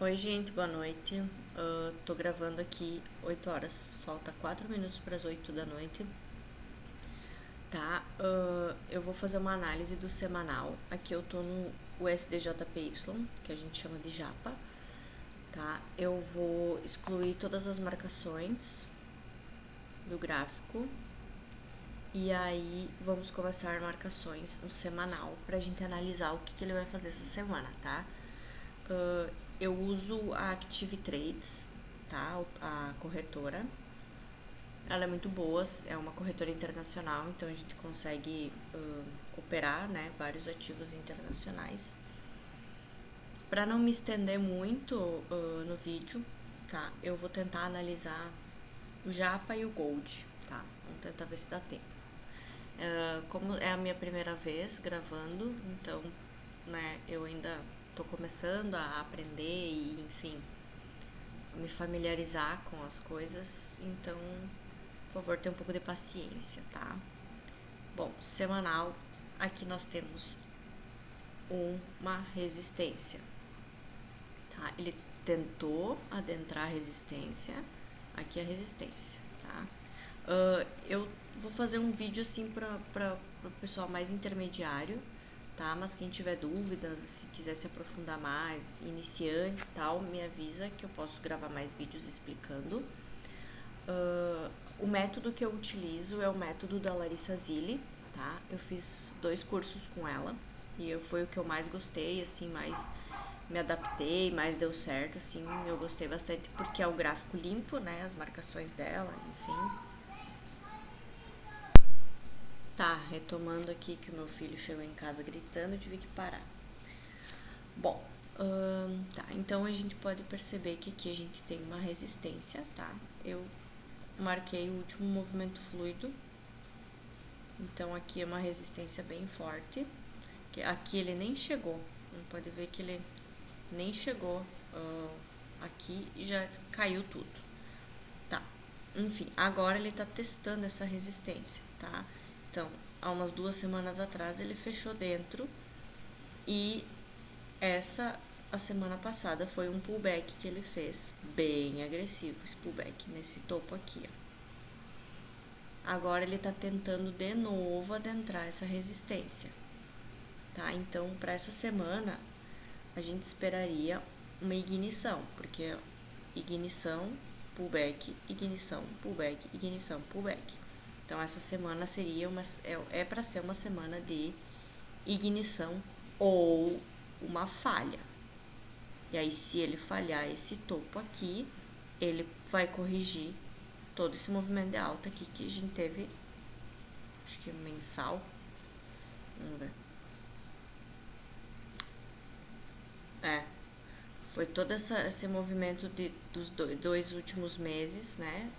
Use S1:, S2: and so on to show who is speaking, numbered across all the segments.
S1: Oi, gente, boa noite. Tô gravando aqui 8 horas, falta 4 minutos para as 8 da noite, tá? Eu vou fazer uma análise do semanal. Aqui eu tô no USDJPY, que a gente chama de Japa, tá? Eu vou excluir todas as marcações do gráfico e aí vamos começar marcações no semanal pra gente analisar o que ele vai fazer essa semana, tá? Eu uso a Active Trades, tá? A corretora. Ela é muito boa, é uma corretora internacional, então a gente consegue operar, né, vários ativos internacionais. Para não me estender muito no vídeo, tá? Eu vou tentar analisar o Japa e o Gold, tá? Vamos tentar ver se dá tempo. Como é a minha primeira vez gravando, então, né, eu ainda tô começando a aprender e, enfim, me familiarizar com as coisas, então, por favor, tenha um pouco de paciência, tá? Bom, semanal, aqui nós temos uma resistência, tá? Ele tentou adentrar a resistência, aqui a resistência, tá? Eu vou fazer um vídeo assim para o pessoal mais intermediário, tá? Mas quem tiver dúvidas, se quiser se aprofundar mais, iniciante e tal, me avisa que eu posso gravar mais vídeos explicando. O método que eu utilizo é o método da Larissa Zilli, tá? Eu fiz 2 cursos com ela e foi o que eu mais gostei, assim, mais me adaptei, mais deu certo, assim, eu gostei bastante porque é o gráfico limpo, né? As marcações dela, enfim. Tá, retomando aqui que o meu filho chegou em casa gritando, eu tive que parar. Bom, tá, então a gente pode perceber que aqui a gente tem uma resistência, tá? Eu marquei o último movimento fluido, então aqui é uma resistência bem forte, que aqui ele nem chegou, não pode ver que ele nem chegou aqui e já caiu tudo, tá? Enfim, agora ele tá testando essa resistência, tá? Então, há umas 2 semanas atrás ele fechou dentro e a semana passada foi um pullback que ele fez, bem agressivo esse pullback, nesse topo aqui, ó. Agora ele tá tentando de novo adentrar essa resistência, tá? Então, para essa semana, a gente esperaria uma ignição, porque ignição, pullback, ignição, pullback, ignição, pullback. Então, essa semana seria para ser uma semana de ignição ou uma falha. E aí, se ele falhar esse topo aqui, ele vai corrigir todo esse movimento de alta aqui que a gente teve, acho que mensal. Vamos ver. Foi todo esse movimento dos dois últimos meses, né?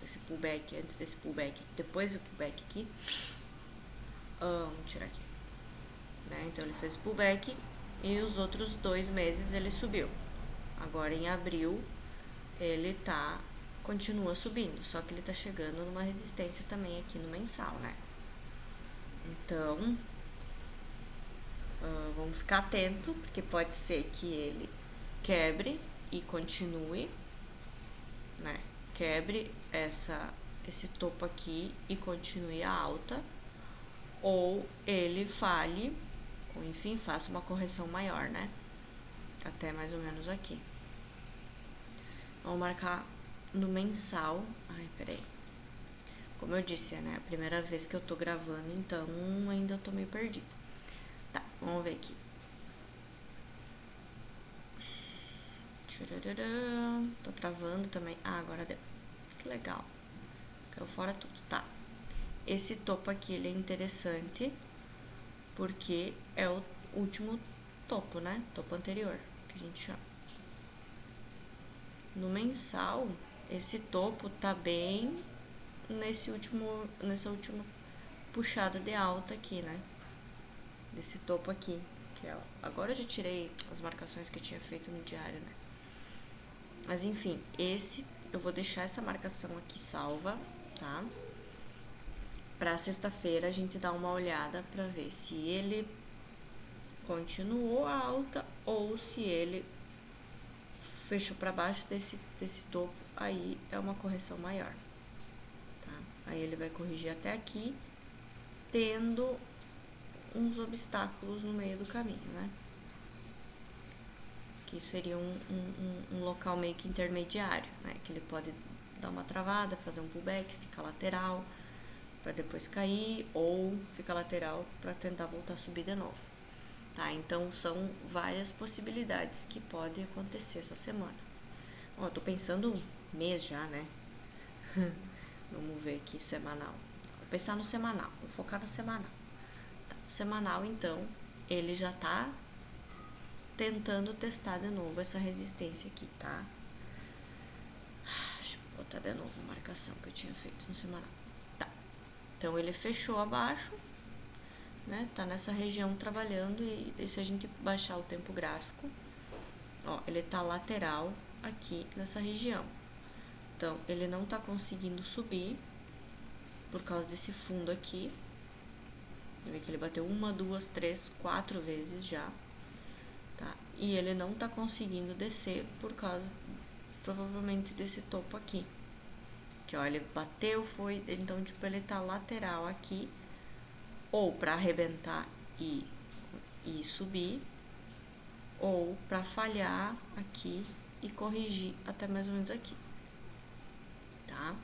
S1: Esse pullback, antes desse pullback, depois do pullback aqui. Vamos tirar aqui. Né? Então ele fez pullback e os outros 2 meses ele subiu. Agora em abril ele continua subindo, só que ele tá chegando numa resistência também aqui no mensal, né? Então, vamos ficar atento, porque pode ser que ele quebre e continue, né? Quebre esse topo aqui e continue a alta, ou ele falhe, ou enfim, faça uma correção maior, né? Até mais ou menos aqui. Vamos marcar no mensal. Ai, peraí. Como eu disse, né? A primeira vez que eu tô gravando, então ainda tô meio perdida. Tá, vamos ver aqui. Tô travando também. Ah, agora deu. Que legal. Caiu fora tudo, tá. Esse topo aqui, ele é interessante porque é o último topo, né? Topo anterior, que a gente chama. No mensal, esse topo tá bem nessa última puxada de alta aqui, né? Desse topo aqui. Que é, agora eu já tirei as marcações que eu tinha feito no diário, né? Mas enfim, eu vou deixar essa marcação aqui salva, tá? Pra sexta-feira a gente dá uma olhada pra ver se ele continuou alta ou se ele fechou para baixo desse topo, aí é uma correção maior, tá? Aí ele vai corrigir até aqui, tendo uns obstáculos no meio do caminho, né? Que seria um local meio que intermediário, né? Que ele pode dar uma travada, fazer um pullback, ficar lateral para depois cair, ou ficar lateral para tentar voltar a subir de novo, tá? Então são várias possibilidades que podem acontecer essa semana. Ó, tô pensando mês já, né? Vamos ver aqui semanal. Vou pensar no semanal, vou focar no semanal. Tá, o semanal, então, ele já tá tentando testar de novo essa resistência aqui, tá? Deixa eu botar de novo a marcação que eu tinha feito no semanal. Tá. Então ele fechou abaixo, né? Tá nessa região trabalhando e se a gente baixar o tempo gráfico, ó, ele tá lateral aqui nessa região. Então ele não tá conseguindo subir por causa desse fundo aqui. Vê que ele bateu 1, 2, 3, 4 vezes já. Tá? E ele não tá conseguindo descer por causa, provavelmente, desse topo aqui. Que, ó, ele bateu, foi, então, tipo, ele tá lateral aqui, ou pra arrebentar e subir, ou pra falhar aqui e corrigir até mais ou menos aqui, tá?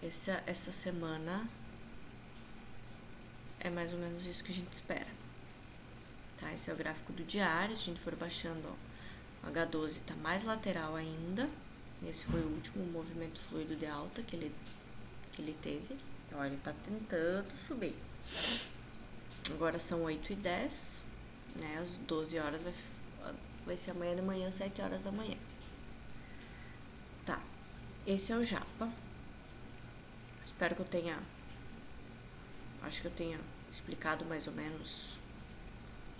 S1: Essa semana é mais ou menos isso que a gente espera. Tá? Esse é o gráfico do diário. Se a gente for baixando, ó, o H12 tá mais lateral ainda. Esse foi o último movimento fluido de alta que ele teve. Ó, ele tá tentando subir. Agora são 8h10, né? Às 12 horas vai ser amanhã de manhã, 7 horas da manhã. Tá. Esse é o Japa. Espero que eu tenha... Acho que eu tenha explicado mais ou menos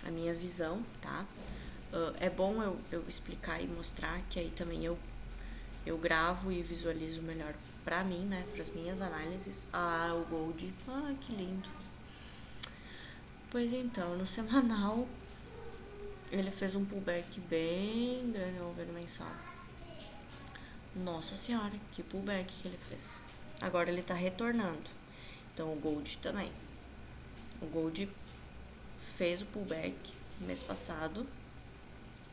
S1: a minha visão, tá? É bom eu explicar e mostrar, que aí também eu gravo e visualizo melhor pra mim, né? Pras minhas análises. Ah, o Gold. Ah, que lindo. Pois então, no semanal, ele fez um pullback bem grande. Vamos ver no mensal. Nossa senhora, que pullback que ele fez. Agora ele tá retornando. Então o Gold também. O Gold fez o pullback mês passado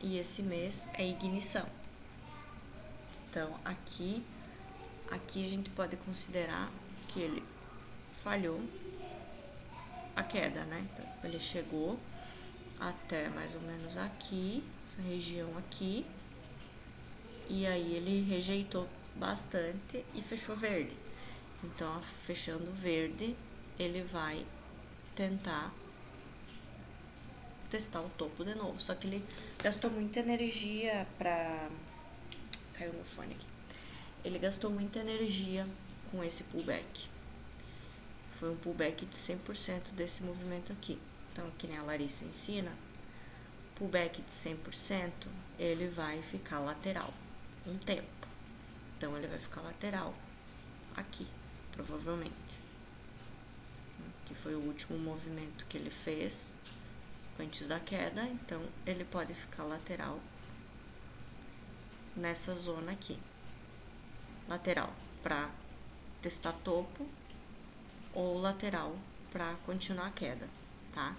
S1: e esse mês é ignição. Então aqui a gente pode considerar que ele falhou a queda, né? Então ele chegou até mais ou menos aqui, essa região aqui, e aí ele rejeitou bastante e fechou verde. Então, fechando verde, ele vai tentar testar o topo de novo. Só que ele gastou muita energia pra... Caiu meu fone aqui. Ele gastou muita energia com esse pullback. Foi um pullback de 100% desse movimento aqui. Então, que nem a Larissa ensina, pullback de 100%, ele vai ficar lateral um tempo. Então, ele vai ficar lateral aqui, provavelmente. Que foi o último movimento que ele fez antes da queda, então ele pode ficar lateral nessa zona aqui. Lateral para testar topo ou lateral para continuar a queda, tá?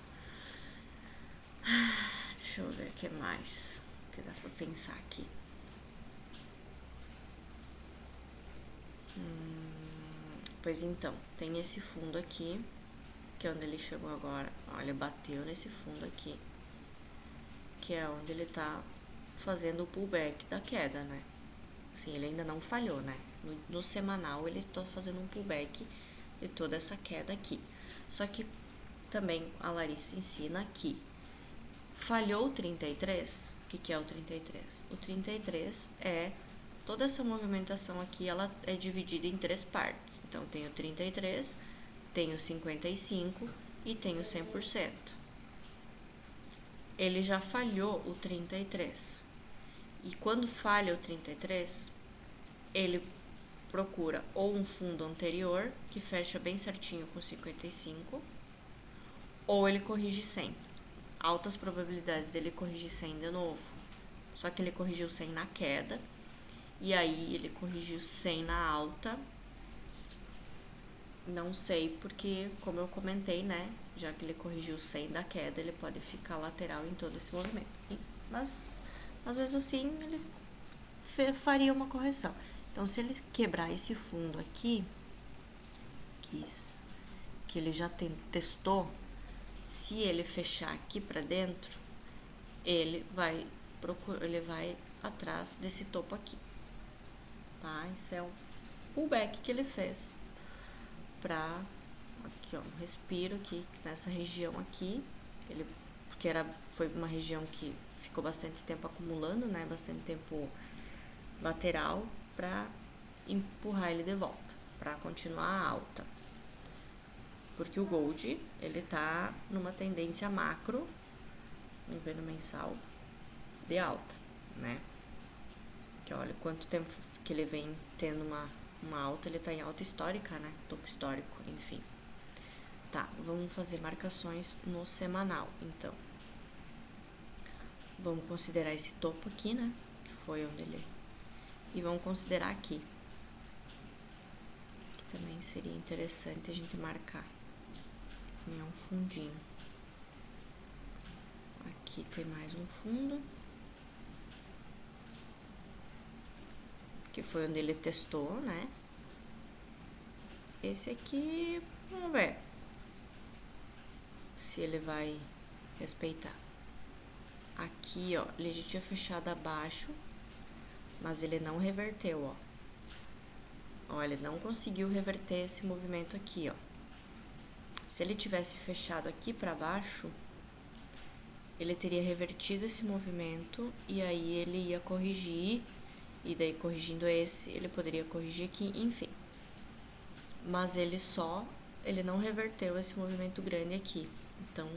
S1: Deixa eu ver o que mais que dá pra pensar aqui. Pois então, tem esse fundo aqui, que é onde ele chegou agora. Ó, ele bateu nesse fundo aqui, que é onde ele tá fazendo o pullback da queda, né? Assim, ele ainda não falhou, né? No semanal, ele tá fazendo um pullback de toda essa queda aqui. Só que também a Larissa ensina aqui. Falhou o 33, o que é o 33? O 33 é toda essa movimentação aqui, ela é dividida em 3 partes. Então, tem o 33, tem o 55 e tem o 100%. Ele já falhou o 33. E quando falha o 33, ele procura ou um fundo anterior, que fecha bem certinho com 55, ou ele corrige 100. Altas probabilidades dele corrigir 100 de novo, Só que ele corrigiu 100 na queda. E aí ele corrigiu 100 na alta. Não sei porque, como eu comentei, né? Já que ele corrigiu 100 da queda, ele pode ficar lateral em todo esse movimento. Mas, às vezes assim, ele faria uma correção. Então, se ele quebrar esse fundo aqui, que ele já testou, se ele fechar aqui para dentro, ele vai atrás desse topo aqui, tá? Esse é o pullback que ele fez pra aqui, ó, um respiro aqui nessa região aqui, porque foi uma região que ficou bastante tempo acumulando, né? Bastante tempo lateral para empurrar ele de volta, para continuar alta. Porque o gold, ele tá numa tendência macro, vamos ver no mensal, de alta, né? Que olha quanto tempo que ele vem tendo uma alta, ele tá em alta histórica, né? Topo histórico, enfim. Tá, vamos fazer marcações no semanal, então. Vamos considerar esse topo aqui, né? Que foi onde ele... E vamos considerar aqui. Que também seria interessante a gente marcar. Também é um fundinho. Aqui tem mais um fundo. Que foi onde ele testou, né? Esse aqui, vamos ver se ele vai respeitar. Aqui, ó, ele já tinha fechado abaixo, mas ele não reverteu, ó. Ó, ele não conseguiu reverter esse movimento aqui, ó. Se ele tivesse fechado aqui para baixo, ele teria revertido esse movimento e aí ele ia corrigir, e daí corrigindo esse, ele poderia corrigir aqui, enfim. Mas ele não reverteu esse movimento grande aqui. Então,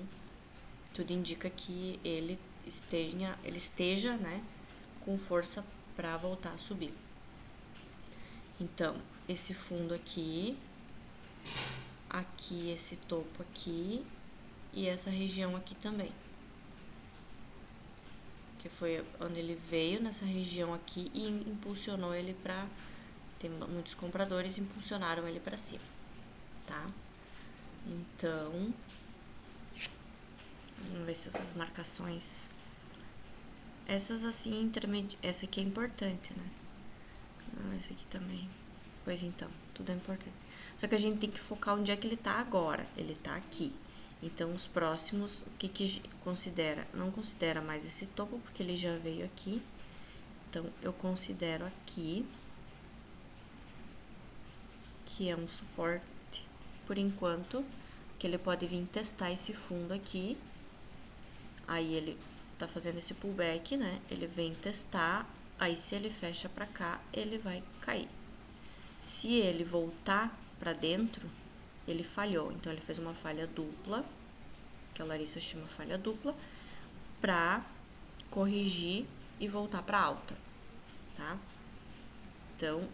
S1: tudo indica que ele esteja, né, com força para voltar a subir. Então, esse fundo aqui esse topo aqui e essa região aqui também. Que foi onde ele veio, nessa região aqui, e impulsionou ele para... Tem muitos compradores, impulsionaram ele para cima, tá? Então, vamos ver se essas marcações... Essas assim, essa aqui é importante, né? Essa aqui também. Pois então, tudo é importante. Só que a gente tem que focar onde é que ele tá agora. Ele tá aqui. Então, os próximos, o que considera? Não considera mais esse topo, porque ele já veio aqui. Então, eu considero aqui, que é um suporte, por enquanto, que ele pode vir testar esse fundo aqui. Aí, ele tá fazendo esse pullback, né? Ele vem testar, aí se ele fecha pra cá, ele vai cair. Se ele voltar pra dentro, ele falhou. Então, ele fez uma falha dupla, que a Larissa chama falha dupla, pra corrigir e voltar pra alta, tá? Então,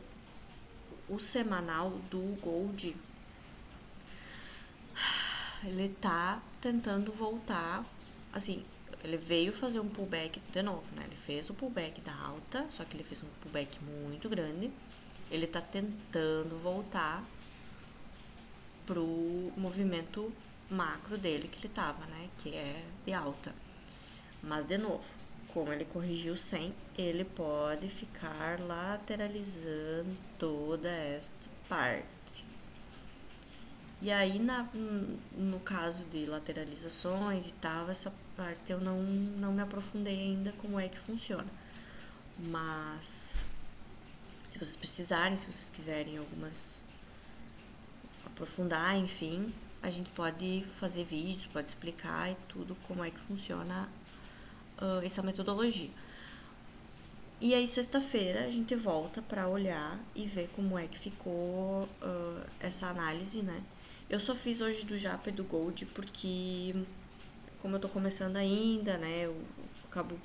S1: o semanal do Gold, ele tá tentando voltar, assim, ele veio fazer um pullback de novo, né? Ele fez o pullback da alta, só que ele fez um pullback muito grande. Ele tá tentando voltar pro movimento macro dele que ele tava, né? Que é de alta. Mas, de novo, como ele corrigiu 100, ele pode ficar lateralizando toda esta parte. E aí, no caso de lateralizações e tal, essa parte eu não me aprofundei ainda como é que funciona. Mas, se vocês precisarem, se vocês quiserem algumas aprofundar, enfim, a gente pode fazer vídeos, pode explicar e tudo como é que funciona essa metodologia. E aí, sexta-feira, a gente volta para olhar e ver como é que ficou essa análise, né? Eu só fiz hoje do Japa e do Gold porque, como eu tô começando ainda, né, eu acabo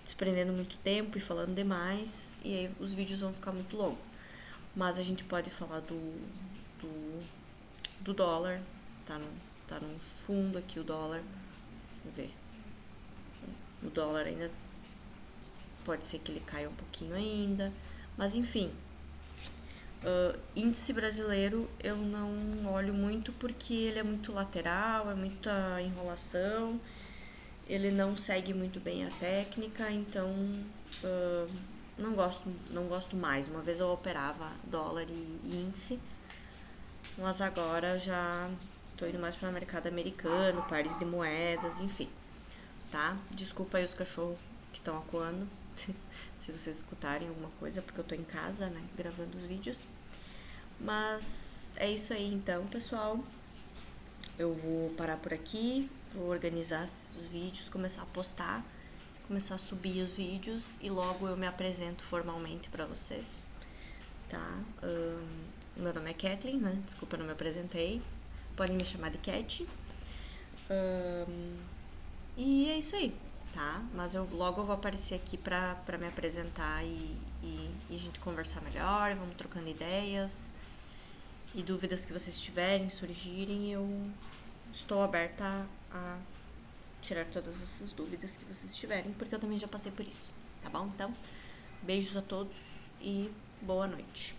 S1: desprendendo muito tempo e falando demais, e aí os vídeos vão ficar muito longos. Mas a gente pode falar do dólar, tá no fundo aqui o dólar, vamos ver. O dólar ainda pode ser que ele caia um pouquinho ainda, mas enfim. Índice brasileiro eu não olho muito porque ele é muito lateral, é muita enrolação, ele não segue muito bem a técnica, então não gosto mais. Uma vez eu operava dólar e índice, mas agora já tô indo mais para o mercado americano, pares de moedas, enfim, tá? Desculpa aí os cachorros que estão acuando, se vocês escutarem alguma coisa, porque eu tô em casa, né, gravando os vídeos. Mas é isso aí então, pessoal. Eu vou parar por aqui, vou organizar os vídeos, começar a postar, começar a subir os vídeos e logo eu me apresento formalmente pra vocês, tá? Meu nome é Kathleen, né? Desculpa, eu não me apresentei. Podem me chamar de Cat. E é isso aí, tá? Mas logo eu vou aparecer aqui pra me apresentar e a gente conversar melhor, vamos trocando ideias e dúvidas que vocês tiverem, surgirem, eu estou aberta a tirar todas essas dúvidas que vocês tiverem, porque eu também já passei por isso, tá bom? Então, beijos a todos e boa noite.